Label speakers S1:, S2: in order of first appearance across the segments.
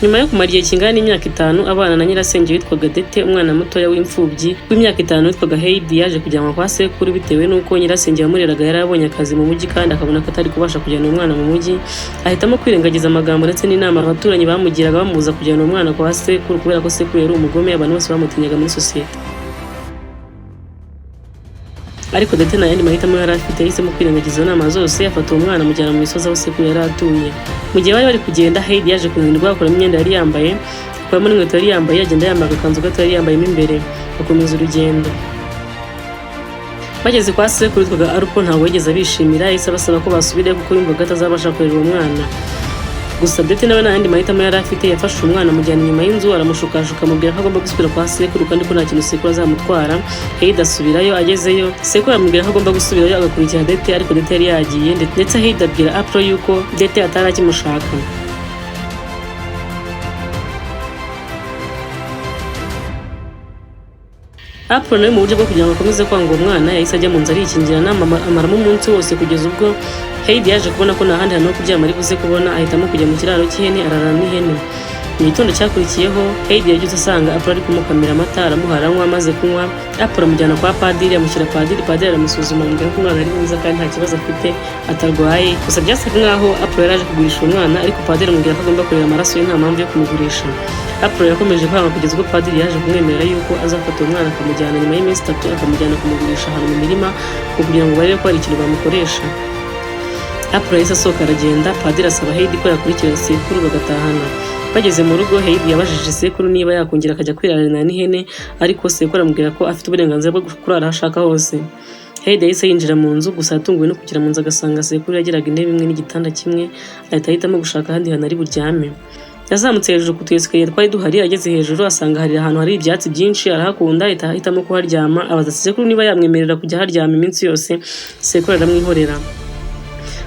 S1: Nyuma yo kumara igihe kingana n'imyaka 5 abana na nyirasenge witwaga Dete, umwana mutoya w'imfubyi w'imyaka 5 witwaga Heidi yaje kujyanwa kwa sekuru bitewe n'uko nyirasenge yamureraga yarabonye akazi mu mujyi kandi akabona ko atari kubasha kujyana umwana mu mujyi. Ahitamo kwirengagiza amagambo ndetse n'inama abaturanyi bamugiraga bamubuza kujyana umwana kwa sekuru kubera ko sekuru yari umugome, abantu bose bamutinyaga muri sosiyete. Ariko Dete nta yandi mahitamo yari afite, yahisemo kwirengagiza izo nama zose afata uwo mwana amujyana mu misozi aho sekuru yari atuye. Mu gihe bari kugenda, Heidi yaje kunanirwa akora imyenda yari yambaye, akuramo n'inkweto yari yambaye, agenda yambaye agakanzu gato yari yambayemo imbere, akomeza urugendo. Bageze kwa sekuru witwaga Arupo ntabwo yigeze abishimira, yahise abasaba ko basubirayo kuko yumvaga atazabasha kurera uwo mwana. Gusa Dete nawe nta yandi mahitamo yari afite, yafashe umwana amujyana inyuma y'inzu aramushukashuka amubwira ko agomba gusubira kwa sekuru kandi ko nta kintu sekuru azamutwara. Heidi asubirayo, agezeyo sekuru amubwira ko agomba gusubirayo agakurikira Dete, ariko Dete yari yagiye ndetse Heidi abwira Apro yuko Dete atari akimushaka. Apro nawe mu buryo bwo kugira ngo akomeze kwanga umwana yahise ajya mu nzu arikingirana amaramo umunsi wose kugeza ubwo Heidi yaje kubona ko nta handi hantu ho kuryama ari buze kubona, ahitamo kujya mu kiraro cy'ihene ararana n'ihene. Mu gitondo cyakurikiyeho Heidi yagize asanga Apro ari kumukamira amata, aramuha aranywa, amaze kunywa Apro amujyana kwa padiri, amushyira padiri aramusuzuma amubwira ko umwana ari mwiza kandi nta kibazo afite atarwaye. Gusa byasaga nkaho Apro yari aje kugurisha umwana, ariko padiri amubwira ko agomba kureba amaraso ye nta mpamvu yo kumugurisha. Apro yakomeje kwanga kugeza ubwo padiri yaje kumwemerera yuko azafata umwana akamujyana nyuma y'iminsi 3 akamujyana kumugurisha ahantu mu mirima kugira ngo barebe ko hari ikintu bamukoresha. Apro yahise asohoka aragenda, padiri asaba Heidi ko yakurikira sekuru bagatahana. Bageze mu rugo, Heidi yabajije sekuru niba yakongera akajya kwirarana n'ihene, ariko sekuru amubwira ko afite uburenganzira bwo kurara aho ashaka hose. Heidi yahise yinjira mu nzu, gusa yatunguwe no kugera mu nzu agasanga sekuru yagiraga intebe imwe n'igitanda kimwe, ahitamo gushaka ahandi hantu ari buryame. Yazamutse hejuru ku tuyesikariye twari duhari, ageze hejuru asanga hari ahantu hari ibyatsi byinshi, arahakunda ahitamo kuharyama, abaza sekuru niba yamwemerera kujya haryama iminsi yose. Sekuru aramwihorera.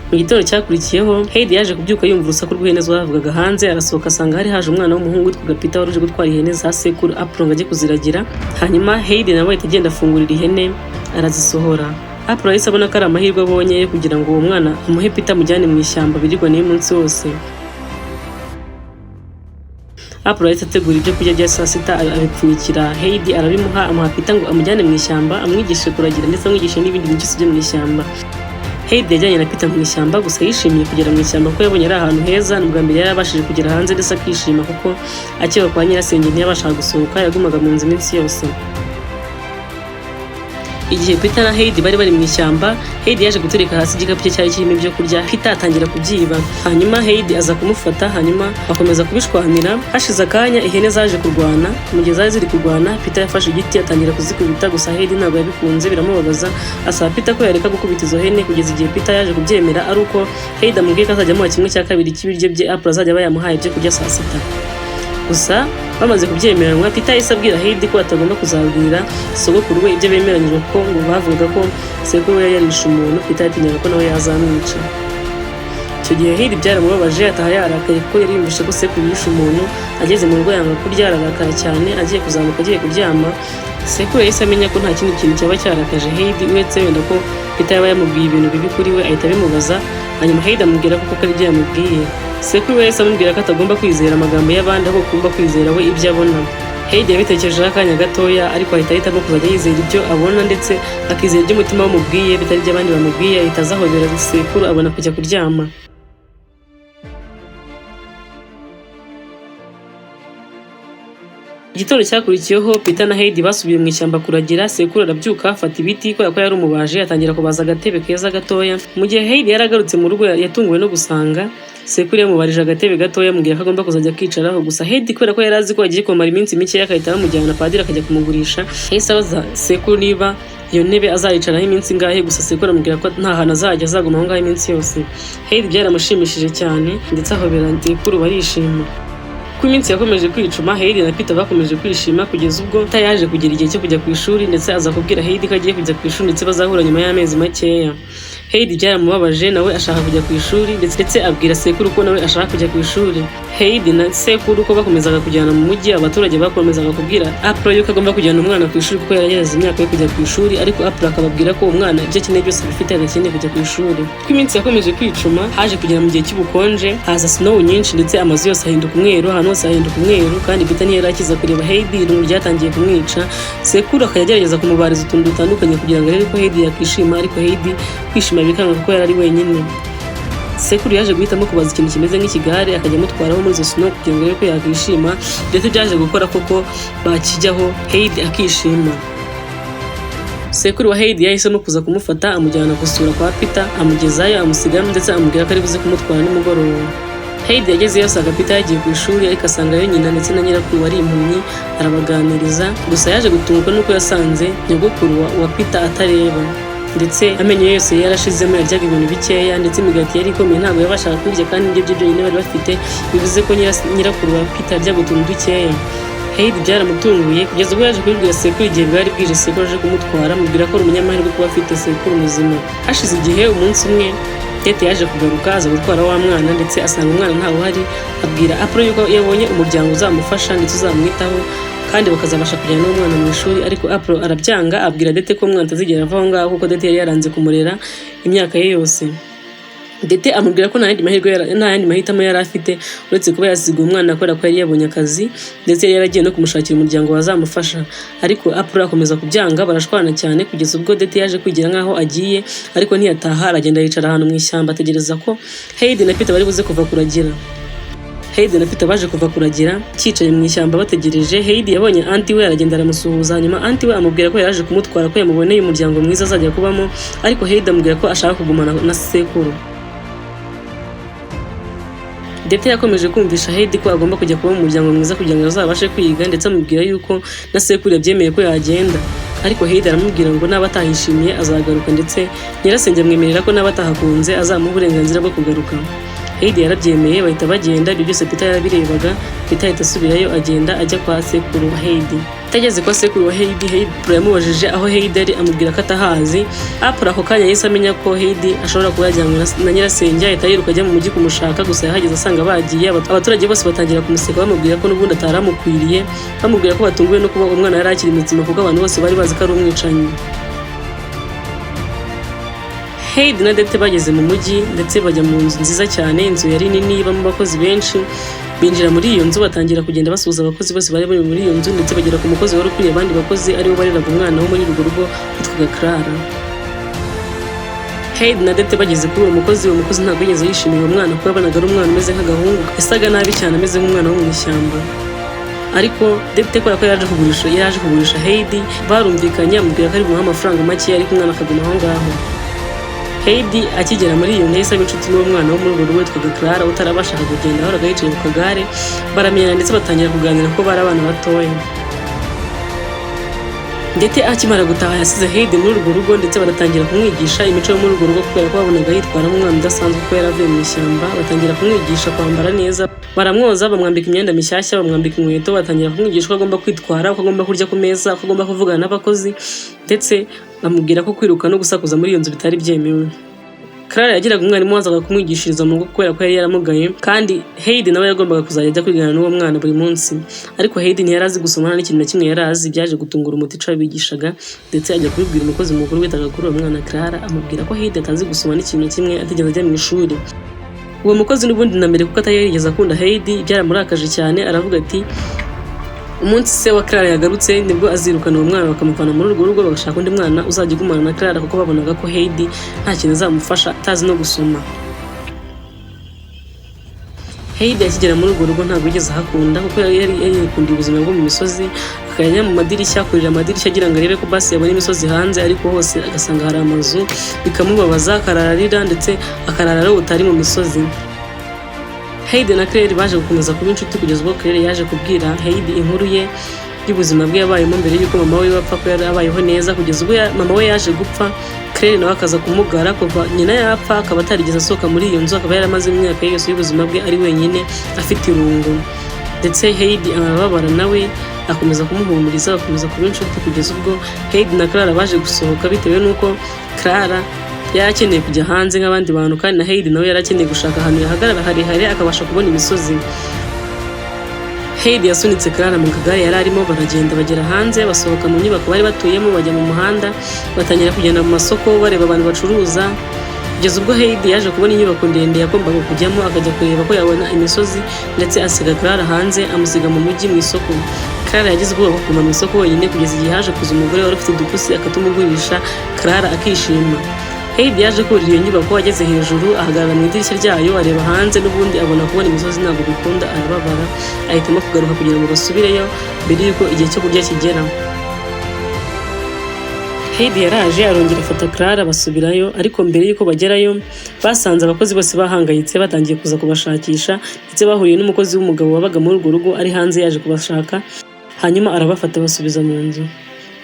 S1: Mu gitondo cyakurikiyeho, Heidi yaje kubyuka yumva urusaku rw'ihene zavugaga hanze, arasohoka asanga hari haje umwana w'umuhungu witwaga Peter wari uje gutwara ihene za sekuru Apro ngo ajye kuziragira. Hanyuma Heidi nawe ahita agenda afungurira ihene arazisohora. Apro yahise abona ko ari amahirwe abonye yo kugira ngo uwo mwana amuhe Peter amujyane mu ishyamba birirwa n'iyo munsi wose. Apro yahise ategura ibyo kurya bya saa sita abipfunyikira Heidi, arabimuha amuha Peter ngo amujyane mu ishyamba amwigishe kuragira ndetse amwigishe n'ibindi byinshi byo mu ishyamba. Heidi yajyanye na Peter mu ishyamba, gusa yishimiye kugera mu ishyamba ko yabonye ari ahantu heza. N'ubwa mbere yarabashije kugera hanze ndetse akishima kuko akiba kwa nyirasenge ntiyabashaga gusohoka, yagumaga mu nzu iminsi yose. Igihe Peter na Heidi bari mu ishyamba, Heidi yaje gutereka hasi igikapu cye cyari kirimo ibyo kurya, Peter atangira kubyiba. Hanyuma Heidi aza kumufata, hanyuma bakomeza kubishwanira. Hashize akanya ihene zaje kurwana, mu gihe zari ziri kurwana Peter yafashe igiti atangira kuzikubita, gusa Heidi ntabwo yabikunze, biramubabaza. Asaba Peter ko yareka gukubita izo hene kugeza igihe Peter yaje kubyemera, ari uko Heidi amubwiye ko azajya amuha 1/2 cy'ibiryo bye, Apro azajya bayamuhaye ibyo kurya saa sita. Gusa bamaze kubyemeranwa, Peter yahise abwira Heidi ko atagomba kuzabwira sogokuru we ibyo bemeranyije, ko ngo bavugaga ko sekuru we yarishe umuntu. Peter yatinyaga ko nawe yazamwica. Icyo gihe Heidi byaramubabaje, ataha yarakaye kuko yari yumvise ko sekuru yishe umuntu. Ageze mu rugo yanga kurya, ararakara cyane, agiye kuzamuka agiye kuryama. Sekuru yahise amenya ko nta kindi kintu cyaba cyarakaje Heidi uretse wenda ko Peter yaba yamubwiye ibintu bibi kuri we, ahita abimubaza. Hanyuma Heidi amubwira ko ari ibyo yamubwiye. Sekuru yahise amubwira ko atagomba kwizera amagambo y'abandi, ahubwo agomba kwizera we ibyo abona. Heidi yabitekerejeho akanya gatoya, ariko ahitamo kuzajya yizera ibyo abona ndetse akizera ibyo umutima wamubwiye bitari ibyo abandi bamubwiye. Ahita azahobera sekuru abona kujya kuryama. Igitondo cyakurikiyeho, Peter na Heidi basubiye mu ishyamba kuragira. Sekuru arabyuka afata ibiti ko yari umubaje, atangira kubaza agatebe keza gatoya. Mu gihe Heidi yaragarutse mu rugo, yatunguwe no gusanga sekuru yamubarije agatebe gatoya, amubwira ko agomba kuzajya kwicaraho. Gusa Heidi kubera ko yari azi ko agiye kumara iminsi mike, akahita bamujyana na padiri akajya kumugurisha. Yahise abaza sekuru niba iyo ntebe azayicaraho iminsi ingahe, gusa sekuru amubwira ko nta hantu azajya, azaguma aho ngaho iminsi yose. Heidi byaramushimishije cyane ndetse ahobera sekuru barishima. Ku iminsi yakomeje kwicuma, Heidi na Peter bakomeje kwishima kugeza ubwo Peter yaje kugera igihe cyo kujya ku ishuri, ndetse aza kubwira Heidi ko agiye kujya ku ishuri ndetse bazahura nyuma y'amezi makeya. Heidi byaramubabaje nawe ashaka kujya ku ishuri ndetse abwira sekuru ko nawe ashaka kujya ku ishuri. Heidi na sekuru ko bakomezaga kujyana mu mujyi, abaturage bakomezaga kubwira April yuko agomba kujyana umwana ku ishuri kuko yari yarageze imyaka yo kujya ku ishuri, ariko April akababwira ko umwana ibyo akeneye byose bifite adakeneye kujya ku ishuri. Uko iminsi yakomeje kwicuma, haje kugera mu gihe cy'ubukonje, haza snow nyinshi ndetse amazu yose ahinduka umweru, ahantu hose ahinduka umweru, kandi Peter ntiyari akiza kureba Heidi, irungu ryatangiye kumwica. Sekuru akagerageza kumubariza utuntu dutandukanye kugira ngo arebe ko Heidi yakwishima, ariko Heidi kwishima bikanga kuko yari ari wenyine. Sekuru yaje guhitamo kubaza ikintu kimeze nk'ikigare akajya amutwaraho muri izo snow kugira ngo arebe ko yakwishima, ndetse byaje gukora koko bakijyaho Heidi akishima. Sekuru wa Heidi yahisemo kuza kumufata amujyana gusura kwa Peter, amugezayo amusigamo ndetse amubwira ko ari buze kumutwara nimugoroba. Heidi yagezeyo asanga Peter yagiye ku ishuri, ariko asangayo nyina ndetse na nyirakuru wari impumyi, arabaganiriza. Gusa yaje gutungurwa nuko yasanze nyogokuru wa Peter atareba, ndetse amenyo yose yarashizemo, yaryaga ibintu bikeya, ndetse imigati yari ikomeye ntabwo yabashaga kurya, kandi ibyo byonyine bari bafite bivuze ko nyirakuru wa Peter yaryaga utuntu dukeya. Heidi byaramutunguye kugeza ubwo yaje kubibwira sekuru igihe bwari bwije. Sekuru aje kumutwara amubwira ko ari umunyamahirwe kuba afite sekuru muzima. Hashize igihe, umunsi umwe Tete yaje kugaruka aza gutwara wa mwana, ndetse asanga umwana ntawe uhari. Abwira April yuko yabonye umuryango uzamufasha ndetse uzamwitaho kandi bakazabasha kujyana n'uwo mwana mu ishuri, ariko April arabyanga. Abwira Tete ko umwana atazigera ava aho ngaho kuko Tete yari yaranze kumurera imyaka ye yose. Tete amubwira ko nta yandi mahitamo yari afite uretse kuba yasiga umwana kubera ko yari yabonye akazi, ndetse yari yaragiye no kumushakira umuryango wazamufasha, ariko April akomeza kubyanga. Barashwana cyane kugeza ubwo Tete yaje kwigira nkaho agiye, ariko ntiyataha, aragenda yicara ahantu mu ishyamba ategereza ko Heidi na Peter bari buze kuva kuragira. Heidi na Peter baje kuva kuragira, cyicaye mu ishyamba bategereje. Heidi yabonye anti we, aragenda aramusuhuza. Hanyuma anti we amubwira ko yaraje kumutwara, ko yamuboneye umuryango mwiza azajya kubamo, ariko Heidi amubwira ko ashaka kugumana na sekuru. Tete yakomeje kumvisha Heidi ko agomba kujya kuba mu muryango mwiza kugira ngo azabashe kwiga, ndetse amubwira yuko na sekuru yabyemeye ko yagenda, ariko Heidi aramubwira ngo naba atahishimiye azagaruka, ndetse nyirasenge amwemerera ko naba atahakunze azamuha uburenganzira bwo kugaruka. Heidi yarabyemeye, bahita bagenda. Ibyo byose Peter yarabirebaga. Peter ahita asubirayo, agenda ajya kwa sekuru wa Heidi. Atageze kwa sekuru wa Heidi, April yamubajije aho Heidi ari, amubwira ko atahazi. April ako kanya yahise amenya ko Heidi ashobora kuba yajyanywe na nyirasenge, ahita yiruka ajya mu mujyi kumushaka. Gusa yahageze asanga bagiye. Abaturage bose batangira kumuseka bamubwira ko n'ubundi ataramukwiriye, bamubwira ko batunguwe no kuba umwana yari akiri muzima kuko abantu bose bari bazi ko ari umwicanyi. Heidi na Tete bageze mu mujyi, ndetse bajya mu nzu nziza cyane. Inzu yari nini, ibamo abakozi benshi. Binjira muri iyo nzu, batangira kugenda basuhuza abakozi bose bari bari muri iyo nzu, ndetse bagera ku mukozi wari ukuriye abandi bakozi, aribo bareraga umwana wo muri urwo rugo witwaga Clara. Heidi na Tete bageze kuri uwo mukozi ntabwo yigeze yishimira uwo mwana kuko yabonaga ari umwana umeze nk'agahungu, yasaga nabi cyane, ameze nk'umwana wo mu ishyamba. Ariko Tete kubera ko yaje kugurisha Heidi, barumvikanye, amubwira ko ari bumuhe amafaranga make, ariko umwana akaguma aho ngaho. Heidi akigera muri iyo nzu yahise inshuti n'uwo mwana wo muri urwo rugo witwaga Clara utarabashaga kugenda, ahoraga yicaye ku kagare. Baramenyana ndetse batangira kuganira ko bari abana batoya. Ndetse akimara gutaha yasize Heidi muri urwo rugo, ndetse baratangira kumwigisha imico yo muri urwo rugo kubera ko babonaga yitwara nk'umwana udasanzwe kuko yari avuye mu ishyamba. Batangira kumwigisha kwambara neza, baramwoza, bamwambika imyenda mishyashya, bamwambika inkweto, batangira kumwigisha ko agomba kwitwara, ko agomba kurya ku meza, ko agomba kuvugana n'abakozi, ndetse bamubwira ko kwiruka no gusakuza muri iyo nzu bitari byemewe. Clara yagiraga umwarimu wazaga kumwigishiriza mu rugo kubera ko yari yaramugaye, kandi Heidi nawe yagombaga kuzajya ajya kwigana n'uwo mwana buri munsi, ariko Heidi ntiyari azi gusoma, nta n'ikintu na kimwe yari azi. Byaje gutungura umuticha wabigishaga, ndetse ajya kubibwira umukozi mukuru witaga kuri uwo mwana Clara, amubwira ko Heidi atazi gusoma n'ikintu na kimwe, atigeze ajya mu ishuri. Uwo mukozi n'ubundi na mbere kuko atari yarigeze akunda Heidi, byaramurakaje cyane. Aravuga ati umunsi se wa Clara yagarutse nibwo azirukana uwo mwana bakamuvana muri urwo rugo, bagashaka undi mwana uzajya igumana na Clara, kuko babonaga ko Heidi nta kintu azamufasha, atazi no gusoma. Heidi akigera muri urwo rugo ntabwo yigeze ahakunda kuko yari yikundiye ubuzima bwo mu misozi, akajya mu madirishya, kurira amadirishya agira ngo arebe ko basi yabona imisozi hanze, ariko hose agasanga hari amazu, bikamubabaza, akararira, ndetse akarara utari mu misozi. Heidi na Claire baje gukomeza kuba inshuti kugeza ubwo Claire yaje kubwira Heidi inkuru ye y'ubuzima bwe yabayemo mbere y'uko mama we bapfa, ko yari abayeho neza kugeza ubwo mama we yaje gupfa. Claire nawe akaza kumugara kuva nyina yapfa, akaba atarigeze asohoka muri iyo nzu, akaba yaramaze imyaka yose y'ubuzima bwe ari wenyine afite irungu. Ndetse Heidi arababara nawe akomeza kumuhumuriza, bakomeza kuba inshuti kugeza ubwo Heidi na Clara baje gusohoka, bitewe n'uko Clara yari akeneye kujya hanze nk'abandi bantu, kandi na Heidi nawe yari akeneye gushaka ahantu yahagarara harehare akabasha kubona imisozi. Heidi yasunitse Clara mu kagare yari arimo, baragenda bagera hanze, basohoka mu nyubako bari batuyemo, bajya mu muhanda, batangira kugenda mu masoko bareba abantu bacuruza, kugeza ubwo Heidi yaje kubona inyubako ndende yagombaga kujyamo, akajya kureba ko yabona imisozi, ndetse asiga Clara hanze amusiga mu mujyi mu isoko. Clara yagize ubwoba bwo kuguma mu isoko wenyine, kugeza igihe haje kuza umugore wari ufite udupusi akatumugurisha, Clara akishima. Heidi yaje kurira iyo nyubako, ageze hejuru ahagarara mu idirishya ryayo areba hanze, n'ubundi abona kubona imisozi ntabwo bikunda, arababara, ahitamo kugaruka kugira ngo basubireyo mbere y'uko igihe cyo kurya kigera. Heidi yaraje arongera afata Clara basubirayo, ariko mbere y'uko bagerayo basanze abakozi bose bahangayitse, batangiye kuza kubashakisha, ndetse bahuriye n'umukozi w'umugabo wabaga muri urwo rugo ari hanze yaje kubashaka, hanyuma arabafata basubiza mu nzu.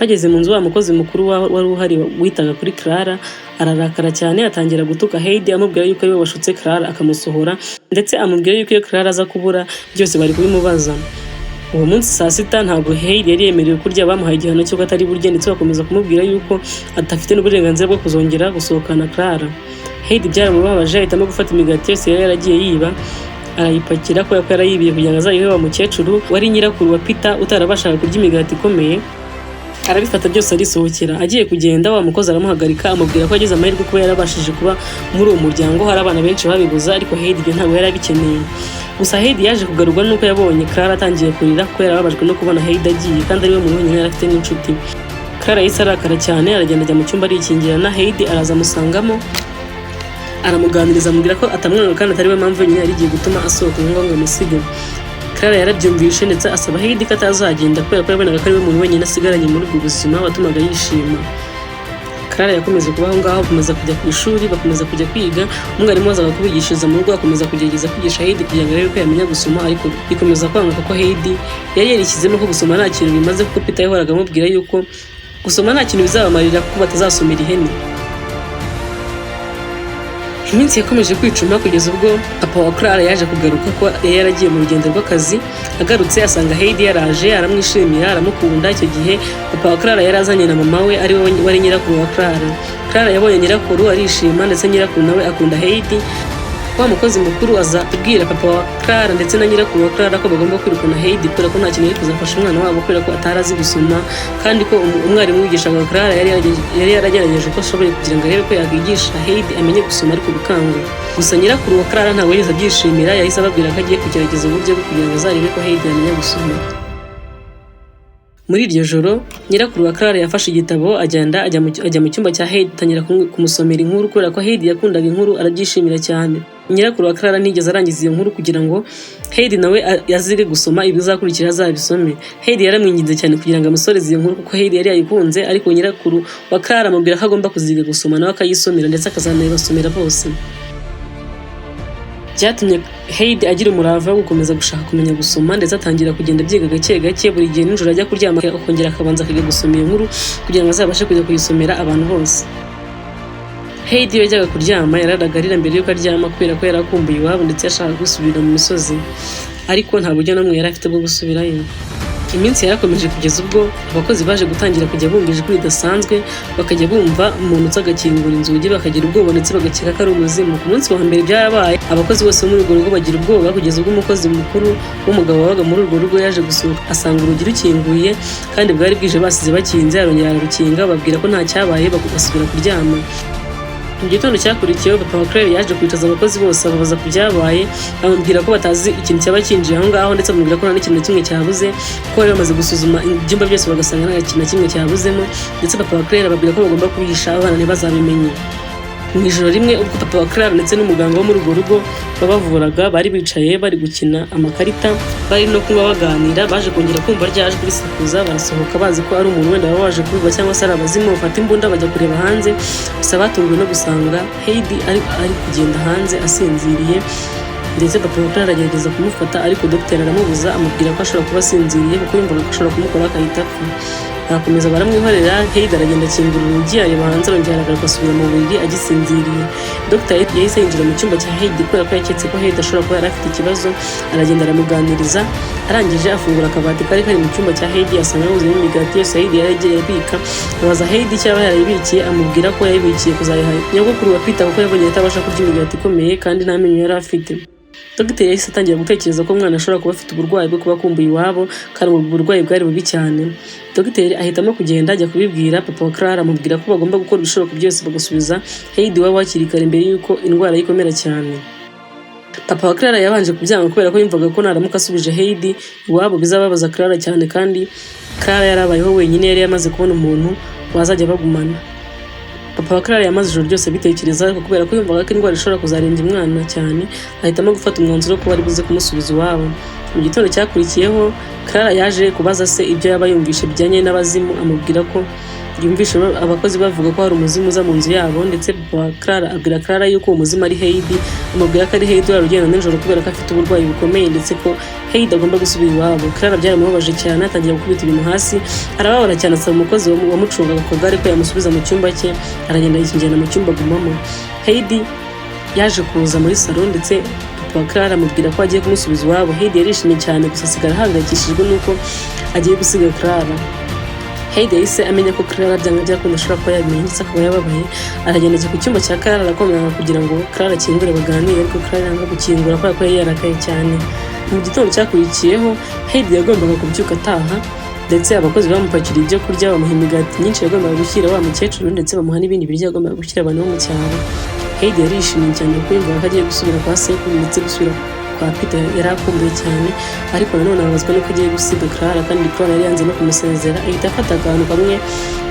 S1: Bageze mu nzu, wa mukozi mukuru wari uhari witaga kuri Clara ararakara cyane, atangira gutuka Heidi amubwira yuko ariwe washutse Clara akamusohora, ndetse amubwira yuko iyo Clara aza kubura byose bari kubimubaza. Uwo munsi saa sita ntabwo Heidi yari yemerewe kurya, bamuhaye igihano cy'uko atari burye, ndetse bakomeza kumubwira yuko adafite n'uburenganzira bwo kuzongera gusohokana Clara. Heidi byaramubabaje, ahitamo gufata imigati yose yari yaragiye yiba arayipakira, kubera ko yarayibiye kugira ngo azayihe wa mukecuru wari nyirakuru wa Peter utarabashaga kurya imigati ikomeye. Arabifata byose arisohokera. Agiye kugenda, wa mukozi aramuhagarika amubwira ko agize amahirwe kuba yarabashije kuba muri uwo muryango, hari abana benshi babibuza, ariko Heidi ntabwo yari abikeneye. Gusa Heidi yaje kugarurwa nuko yabonye Clara atangiye kurira, ko yarababajwe no kubona Heidi agiye, kandi ariwe muntu wenyine yari afite n'inshuti. Clara yahise arakara cyane, aragenda ajya mu cyumba arikingirana. Heidi araza amusangamo, aramuganiriza amubwira ko atamwanga, kandi atari we mpamvu wenyine yari igiye gutuma asohoka ngo amusige. Clara yarabyumvishe, ndetse asaba Heidi ko atazagenda, kubera ko yabonaga ko ari we muntu wenyine asigaranye muri ubwo buzima watumaga yishima. Clara yakomeje kubaho ngaho, bakomeza kujya ku ishuri, bakomeza kujya kwiga, umwarimu wazaga kubigishiriza mu rugo akomeza kugerageza kwigisha Heidi kugira ngo arebe ko yamenya gusoma, ariko bikomeza kwanga kuko Heidi yari yarishyizemo ko gusoma nta kintu bimaze, kuko Peter yahoraga amubwira yuko gusoma nta kintu bizabamarira kuko batazasomera ihene. Iminsi yakomeje kwicuma, kugeza ubwo papa wa Clara yaje kugaruka, ko yari yaragiye mu rugendo rw'akazi. Agarutse asanga Heidi yaraje, aramwishimira, aramukunda. Icyo gihe papa wa Clara yari azanye na mama we, ari we wari nyirakuru wa Clara. Clara yabonye nyirakuru arishima, ndetse nyirakuru nawe akunda Heidi. Wa mukozi mukuru aza kubwira papa wa Clara ndetse na nyirakuru wa Clara ko bagomba kwirukana Heidi, kubera ko nta kintu yari kuzafasha umwana wabo, kubera ko atarazi gusoma, kandi ko umwarimu wigishaga Clara yari yaragerageje uko ashoboye kugira ngo arebe ko yakwigisha Heidi amenye gusoma, ariko bikanga. Gusa nyirakuru wa Clara ntabwo yigeze abyishimira, yahise ababwira ko agiye kugerageza uburyo bwo kugira ngo azarebe ko Heidi amenya gusoma. Muri iryo joro nyirakuru wa Clara yafashe igitabo ajya mu cyumba cya Heidi, atangira kumusomera inkuru, kubera ko Heidi yakundaga inkuru, arabyishimira cyane. Nyirakuru wa Clara nigeze arangiza iyo nkuru kugira ngo Heidi nawe yazige gusoma, ibizakurikira azabisome. Heidi yaramwinginze cyane kugira ngo amusoreze iyo nkuru, kuko Heidi yari yayikunze, ariko nyirakuru wa Clara amubwira ko agomba kuziga gusoma nawe akayisomera, ndetse akazanayibasomera bose. Byatumye Heidi agira umurava wo gukomeza gushaka kumenya gusoma, ndetse atangira kugenda byiga gake gake. Buri gihe nijoro ajya kuryama akongera akabanza akiga gusoma iyo nkuru kugira ngo azabashe kujya kuyisomera abantu bose. Heidi yajyaga kuryama yararaga arira mbere y'uko aryama, kubera ko yarakumbuye iwabo, ndetse yashaka gusubira mu misozi, ariko nta buryo n'umwe yari afite bwo gusubirayo. Iminsi yarakomeje kugeza ubwo abakozi baje gutangira kujya bumva ijwi ridasanzwe, bakajya bumva umuntu uza agakingura inzugi, bakagira ubwoba ndetse bagakeka ko ari umuzimu. Ku munsi wa mbere byarabaye, abakozi bose bo muri urwo rugo bagira ubwoba, kugeza ubwo umukozi mukuru w'umugabo wabaga muri urwo rugo yaje gusohoka, asanga urugi rukinguye, kandi bwari bwije basize bakinze. Arongera ararukinga, babwira ko nta cyabaye, basubira kuryama. Mu gitondo cyakurikiyeho papa wa Claire yaje kwicaza abakozi bose, ababaza ku byabaye, bamubwira ko batazi ikintu cyaba kinjiye aho ngaho, ndetse bamubwira ko nta n'ikintu na kimwe cyabuze, ko bari bamaze gusuzuma ibyumba byose bagasanga nta kintu na kimwe cyabuzemo, ndetse papa wa Claire ababwira ko bagomba kubihisha abana ntibazabimenye. Mu ijoro rimwe ubwo papa wa Clara ndetse n'umuganga wo muri urwo rugo babavuraga bari bicaye bari gukina amakarita, bari no kuba baganira, baje kongera kumva rya jwi risakuza, barasohoka bazi ko ari umuntu wenda waba waje kubiba cyangwa se ari abazimu. Bafata imbunda bajya kureba hanze, gusa batunguwe no gusanga Heidi ari kugenda hanze asinziriye, ndetse papa wa Clara aragerageza kumufata, ariko dogiteri aramubuza, amubwira ko ashobora kuba asinziriye kuko yumvaga ko ashobora kumukora akahita apfa. barakomeza baramwihorera. Heidi aragenda akingura urugi areba hanze, arongera aragaruka asubira mu buriri agisinziriye. Dr. yahise yinjira mu cyumba cya Heidi kubera ko yaketse ko Heidi ashobora kuba yari afite ikibazo. Aragenda aramuganiriza, arangije afungura akabati kari mu cyumba cya Heidi, asanga yuzuyemo imigati yose Heidi yari yagiye abika. Abaza Heidi icyo yaba yarayibikiye, amubwira ko yayibikiye kuzayiha nyogokuru wa Peter kuko yabonye atabasha kurya imigati ikomeye kandi nta menyo yari afite. Dr. yahise atangira gutekereza ko umwana ashobora kuba afite uburwayi bwo kuba akumbuye iwabo kandi ubu burwayi bwari bubi cyane. Dr. ahitamo kugenda ajya kubibwira papa wa Clara, amubwira ko bagomba gukora ibishoboka byose bagasubiza Heidi iwabo hakiri kare mbere y'uko indwara yikomera cyane. Papa wa Clara yabanje kubyanga kubera ko yumvaga ko naramuka asubije Heidi iwabo bizababaza Clara cyane, kandi Clara yarabayeho wenyine, yari yamaze kubona umuntu wazajya bagumana. Papa wa Clara yamaze ijoro ryose abitekereza, ariko kubera ko yumvaga ko indwara ishobora kuzarenga umwana cyane, ahitamo gufata umwanzuro ko bari buze kumusubiza iwabo. Mu gitondo cyakurikiyeho Clara yaje kubaza se ibyo yaba yumvishe bijyanye n'abazimu, amubwira ko yumvishe abakozi bavuga ko hari umuzimu uza mu nzu yabo, ndetse Clara abwira Clara yuko uwo muzimu ari Heidi, amubwira ko ari Heidi wari ugenda nijoro kubera ko afite uburwayi bukomeye, ndetse ko Heidi agomba gusubira iwabo. Clara byaramubabaje cyane, atangira gukubita ibintu hasi, arababara cyane, asaba umukozi wamucungaga ku kagare ko yamusubiza mu cyumba cye, aragenda yinjira mu cyumba agumamo. Heidi yaje kuza muri salo, ndetse papa wa Clara amubwira ko agiye kumusubiza iwabo. Heidi yarishimye cyane, gusa asigara ahangayikishijwe n'uko agiye gusiga Clara. Heidi yahise amenya ko Clara byanga byakunda ashobora kuba yabimenye, ndetse akaba yababaye. Aragenda ajya ku cyumba cya Clara arakomanga kugira ngo Clara akingure baganire, ariko Clara yanga gukingura kubera ko yari yarakaye cyane. Mu gitondo cyakurikiyeho Heidi yagombaga kubyuka ataha, ndetse abakozi bamupakiriye ibyo kurya, bamuha imigati myinshi yagombaga gushyira wa mukecuru, ndetse bamuha n'ibindi biryo yagombaga gushyira abantu bo mu cyaro. Heidi yarishimye cyane kuko yumvaga ko agiye gusubira kwa sekuru, ndetse gusubira kwa Peter yari akumbuye cyane, ariko nanone ababazwa nuko agiye gusiga Clara, kandi Clara yari yanze no kumusezera. Ahita afata akantu kamwe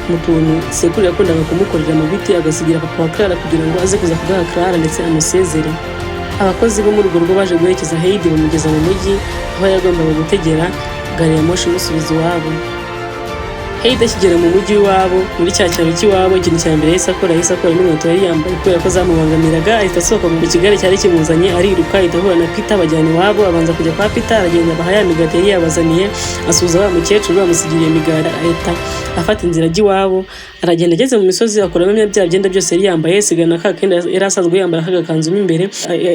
S1: mu tuntu sekuru yakundaga kumukorera mu biti, agasigira papa wa Clara kugira ngo aze kuza kugaha Clara ndetse amusezere. Abakozi bo muri urwo rugo baje guherekeza Heidi bamugeza mu mujyi, aho yagombaga gutegera gari ya moshi imusubiza iwabo. Heidi akigera mu mujyi w'iwabo, muri cya cyaro cy'iwabo, ikintu cya mbere yahise akora n'inkweto yari yambaye kubera ko zamubangamiraga. Ahita asohoka mu kigare cyari kimuzanye, ariruka ahita ahura na Peter, bajyana iwabo. Abanza kujya kwa Peter, aragenda abaha ya migati yari yabazaniye, asuhuza wa mukecuru bamusigiriye imigati, ahita afata inzira ajya iwabo. Aragenda ageze mu misozi, akuramo bya byenda byose yari yambaye, asigana ka kenda yari asanzwe yambara k'agakanzu mo imbere,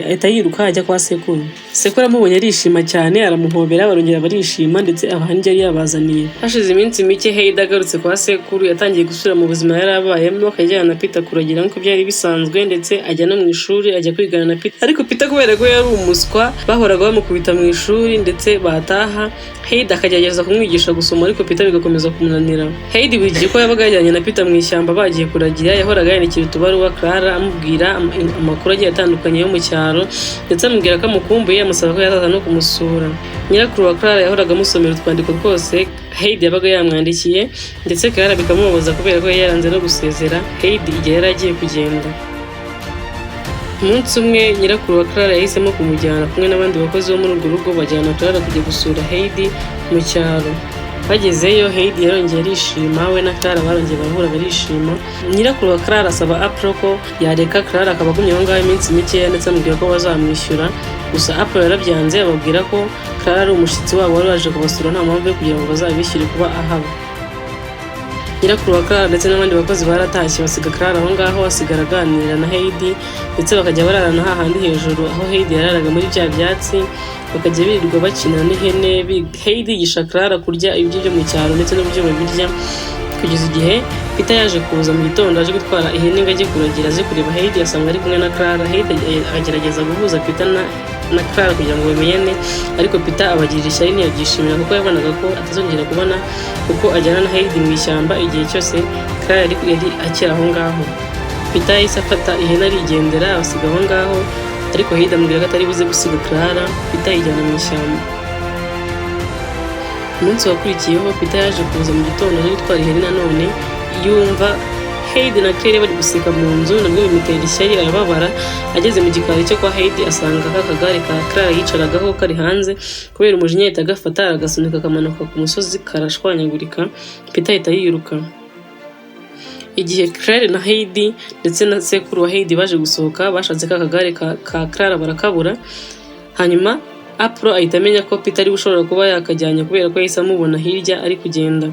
S1: ahita yiruka ajya kwa sekuru. Sekuru amubonye arishima cyane, aramuhobera, barongera barishima, ndetse abaha n'ibyo yari yabazaniye. Hashize iminsi mike Heidi agarutse kwa sekuru, yatangiye gusubira mu buzima yari abayemo, akajyana na Peter kuragira nk'uko byari bisanzwe, ndetse ajya no mu ishuri, ajya kwigana na Peter. Ariko Peter kubera ko yari umuswa, bahoraga bamukubita mu ishuri, ndetse bataha Heidi akagerageza kumwigisha gusoma, ariko Peter bigakomeza kumunanira. Heidi buri gihe ko yabaga yajyanye na Peter mu ishyamba bagiye kuragira, yahoraga yandikira utubaruwa Clara amubwira amakuru agiye atandukanye yo mu cyaro, ndetse amubwira ko amukumbuye, amusaba ko yazaza no kumusura. Nyirakuru wa Clara yahoraga amusomera utwandiko twose Heidi yabaga yamwandikiye, ndetse Clara bikamubabaza kubera ko yari yaranze no gusezera Heidi igihe yari agiye kugenda. Umunsi umwe nyirakuru wa Clara yahisemo kumujyana kumwe n'abandi bakozi bo muri urwo rugo, bajyana Clara kujya gusura Heidi mu cyaro. Bagezeyo Heidi yarongeye arishima, we na Clara barongeye barahura barishima. Nyirakuru wa Clara asaba April ko yareka Clara akaba agumye aho ngaho iminsi mikeya, ndetse amubwira ko bazamwishyura. Gusa April yarabyanze, ababwira ko Clara ari umushyitsi wabo wari waje kubasura, nta mpamvu yo kugira ngo bazabishyure kuba ahaba. Nyirakuru wa Clara ndetse n'abandi bakozi baratashye, basiga Clara aho ngaho, asigara aganira na Heidi, ndetse bakajya bararana hahandi hejuru aho Heidi yararaga muri bya byatsi, bakajya birirwa bakina n'ihene. Heidi yigisha Clara kurya ibiryo byo mu cyaro ndetse n'uburyo babirya, kugeza igihe Peter yaje kuza mu gitondo, aje gutwara ihene ngo ajye kuragira, aje kureba Heidi, asanga ari kumwe na Clara. Heidi agerageza guhuza Peter na Clara kugira ngo bamenyane, ariko Peter abagirira ishyari, ntiyabyishimira kuko yabonaga ko atazongera kubona kuko ajyana na Heidi mu ishyamba igihe cyose Clara yari akiri aho ngaho. Peter yahise afata ihene arigendera, abasiga aho ngaho, ariko Heidi amubwira ko atari buze gusiga Clara. Peter yijyana mu ishyamba. Umunsi wakurikiyeho Peter yaje kuza mu gitondo aje gutwara ihene nanone, yumva Heidi na Claire bari guseka mu nzu, nabwo bimutera ishyari, arababara. Ageze mu gikari cyo kwa Heidi asanga akagare ka Clara yicaragaho kari hanze, kubera umujinya ahita agafata aragasunika akamanuka ku musozi karashwanyagurika. Peter ahita yiruka. Igihe Claire na Heidi ndetse na sekuru wa Heidi baje gusohoka, bashatse ka kagare ka Clara barakabura. Hanyuma April ahita amenya ko Peter ari ushobora kuba yakajyanye kubera ko yahise amubona hirya ari kugenda.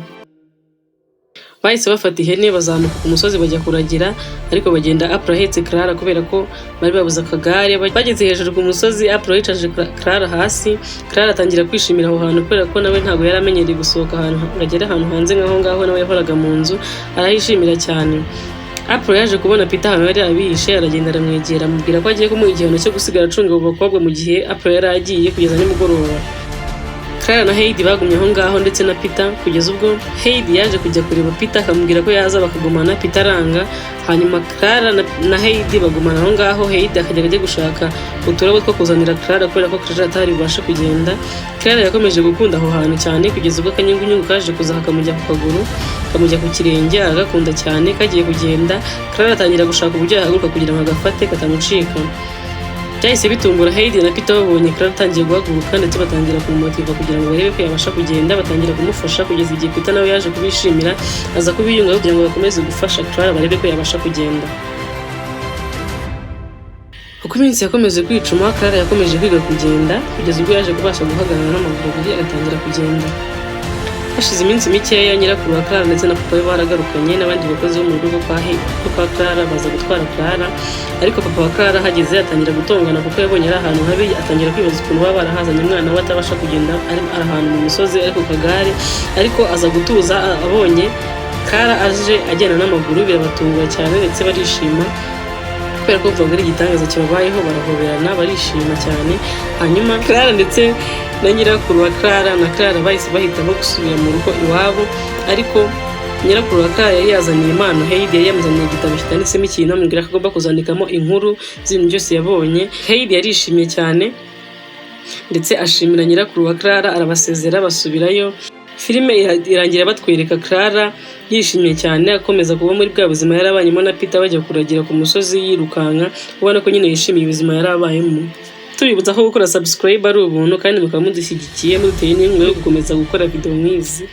S1: bahise bafata ihene bazamuka ku musozi bajya kuragira, ariko bagenda April ahetse Clara kubera ko bari babuze akagare. Bageze hejuru ku musozi April yicaje Clara hasi. Clara atangira kwishimira aho hantu kubera ko nawe ntabwo yari amenyereye gusohoka ahantu agera ahantu hanze nk'aho ngaho nawe yahoraga mu nzu, arahishimira cyane. April yaje kubona Peter ahantu yari abihishe, aragenda aramwegera amubwira ko agiye kumuha igihano cyo gusigara acunga abo bakobwa mu gihe April yari agiye kugeza nimugoroba. Clara na Heidi bagumye aho ngaho ndetse na Peter kugeza ubwo Heidi yaje kujya kureba Peter akamubwira ko yaza bakagumana. Peter aranga, hanyuma Clara na Heidi bagumana aho ngaho. Heidi akajya gushaka uturabo two kuzanira Clara kubera ko Clara atari bubashe kugenda. Clara yakomeje gukunda aho hantu cyane kugeza ubwo akanyungunyungu kaje kuza kakamujya ku kaguru, kamujya ku kirenge, aragakunda cyane. Kagiye kugenda Clara atangira gushaka uburyo yahaguruka kugira ngo agafate katamucika. Byahise bitungura Heidi na Peter babonye Clara atangiye guhaguruka ndetse batangira kumumotiva kugira ngo barebe ko yabasha kugenda. Batangira kumufasha kugeza igihe Peter nawe yaje kubishimira, aza kubiyunga kugira ngo bakomeze gufasha Clara barebe ko yabasha kugenda. Uko iminsi yakomeje kwicuma, Clara yakomeje kwiga kugenda kugeza ubwo yaje kubasha guhagarara n'amaguru abiri agatangira kugenda. Hashize iminsi mikeya nyirakuru wa Clara ndetse na papa we baragarukanye n'abandi bakozi bo mu rugo kwa Clara baza gutwara Clara, ariko papa wa Clara hageze atangira gutongana kuko yabonye ari ahantu habi. Atangira kwibaza ukuntu baba barahazanye umwana we atabasha kugenda ari ahantu mu misozi ariko kagare, ariko aza gutuza abonye Clara aje agenda n'amaguru. Birabatungura cyane ndetse barishima kubera ko vuga ari igitangaza kibabayeho, barahoberana barishima cyane. Hanyuma Clara ndetse na nyirakuru wa Clara na Clara bahise bahitamo gusubira mu rugo iwabo, ariko nyirakuru wa Clara yari yazaniye impano Heidi, yari yamuzaniye igitabo kitanditsemo ikintu amubwira ko agomba kuzandikamo inkuru z'ibintu byose yabonye. Heidi yarishimye cyane ndetse ashimira nyirakuru wa Clara, arabasezera basubirayo. Filime irangira batwereka Clara yishimye cyane akomeza kuba muri bwa buzima yarabanyemo na Peter bajya kuragira ku musozi yirukanka, ubona ko nyine yishimiye ubuzima yarabayemo. Tubibutsa ko gukora subscribe ari ubuntu kandi mukaba mudushyigikiye muduteye n'inkunga yo gukomeza gukora video nk'izi.